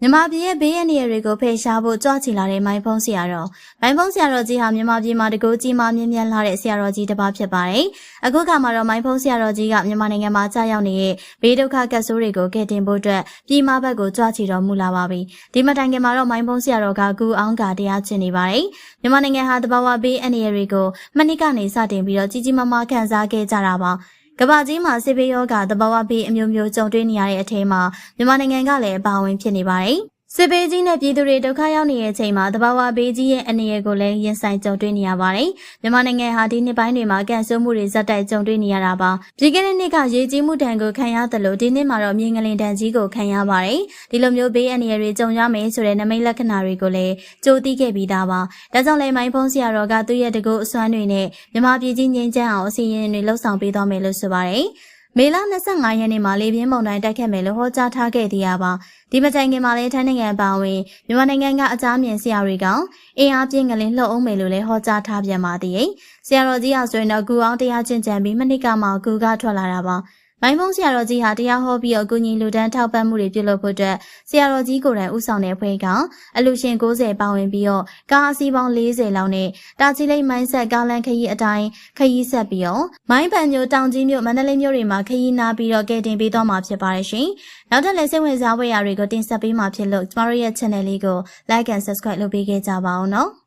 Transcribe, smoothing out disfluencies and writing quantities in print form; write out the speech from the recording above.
မြန်မာပြည်ရဲ့ဘေးရန်နေရာတွေကိုဖယ်ရှားဖို့ကြွချီလာတဲ့မိုင်းဖုံးဆရာတော်ကြီးဟာမြန်မာပြည်မှာတကူကြီးမှမြင့်မြတ်လာတဲ့ဆရာတော်ကြီးတစ်ပါးဖြစ်ပါတယ်။အခုခါမှာတော့မိုင်းဖုံးဆရာတော်ကြီးကမြန်မာနိုင်ငံမှာကြာရောက်နေတဲ့ဘေးဒုက္ခကပ်ဆိုးတွေကိုကယ်တင်ဖို့အတွက်ပြည်မဘက်ကိုကြွချီတော်မူလာပါပြီ။ဒီမတိုင်ခင်မှာတော့မိုင်းဖုံးဆရာတော်ကကူအောင်ကတရားကျင့်နေပါတယ်။မြန်မာနိုင်ငံဟာတဘာဝဘေးအန္တရာယ်တွေကိုမနစ်ကနေစတင်ပြီးတော့ကြီးကြီးမားမားခံစားခဲ့ကြတာပါ။ကမ္ဘာကြီးမှာစစ်ဘေးရောဂါတဘာဝဘေးအမျိုးမျိုးကြုံတွေ့နေရတဲ့အထက်မှာမြန်မာနိုင်ငံကလည်းအပါအဝင်ဖြစ်နေပါတယ်။စစ်ဘေးကြီးနဲ့ပြည်သူတွေဒုက္ခရောက်နေတဲ့အချိန်မှာတဘာဝဘေးကြီးရဲ့အနေအကိုလည်းရင်ဆိုင်ကြုံတွေ့နေရပါတယ်။မြန်မာနိုင်ငံဟာဒီနှစ်ပိုင်းတွေမှာကန်ဆိုးမှုတွေဇက်တိုက်ကြုံတွေ့နေရတာပါ။ပြည်ခဲ့တဲ့နှစ်ကရေကြီးမှုတံကိုခံရတယ်လို့ဒီနှစ်မှာတော့မြေငလင်တံကြီးကိုခံရပါတယ်။ဒီလိုမျိုးဘေးအနေတွေကြုံရမယ်ဆိုတဲ့နမိတ်လက္ခဏာတွေကိုလည်းကြိုသိခဲ့ပြီးသားပါ။ဒါကြောင့်လည်းမိုင်းဖုံးဆရာတော်ကသူ့ရဲ့တကူအစွမ်းတွေနဲ့မြန်မာပြည်ကြီးငြိမ်းချမ်းအောင်အစီအရင်တွေလှုပ်ဆောင်ပေးသွားမယ်လို့ဆိုပါတယ်။မေလ25ရက်နေ့မှာလေပြင်းမုန်တိုင်းတိုက်ခတ်မယ်လို့ဟောကြားထားခဲ့သေးရပါဒီမတိုင်ခင်မှာလည်းထိုင်းနိုင်ငံပါဝင်မြန်မာနိုင်ငံကအကြမ်းမြင်ဆရာတွေကအင်အားပြင်းကလေးလှုပ်အောင်မယ်လို့လည်းဟောကြားထားပြန်ပါသေးတယ်ဆရာတော်ကြီးဟာဆိုရင်တော့ကူအောင်တရားကျင့်ကြံပြီးမနစ်ကမှကူကထွက်လာတာပါမိုင်းဖုံးဆရာတော်ကြီးဟာတရားဟောပြီးအကူအညီလူတန်းထောက်ပံ့မှုတွေပြုလုပ်ဖို့အတွက်ဆရာတော်ကြီးကိုယ်တိုင်ဦးဆောင်တဲ့အဖွဲ့ကအလူရှင်90ပါဝင်ပြီးတော့ကားအစီးပေါင်း40လောက်နဲ့တာချီလိတ်မိုင်းဆက်ကားလမ်းခရီးအတိုင်းခရီးဆက်ပြီးတော့မိုင်းပန်မြို့တောင်ကြီးမြို့မန္တလေးမြို့တွေမှာခရီးနာပြီးတော့ကယ်တင်ပေးသွားမှာဖြစ်ပါတယ်ရှင်။နောက်ထပ်လည်းစိတ်ဝင်စားဖွယ်ရာတွေကိုတင်ဆက်ပေးမှာဖြစ်လို့ကျမတို့ရဲ့ channel လေးကို like and subscribe လုပ်ပေးခဲ့ကြပါအောင်နော်။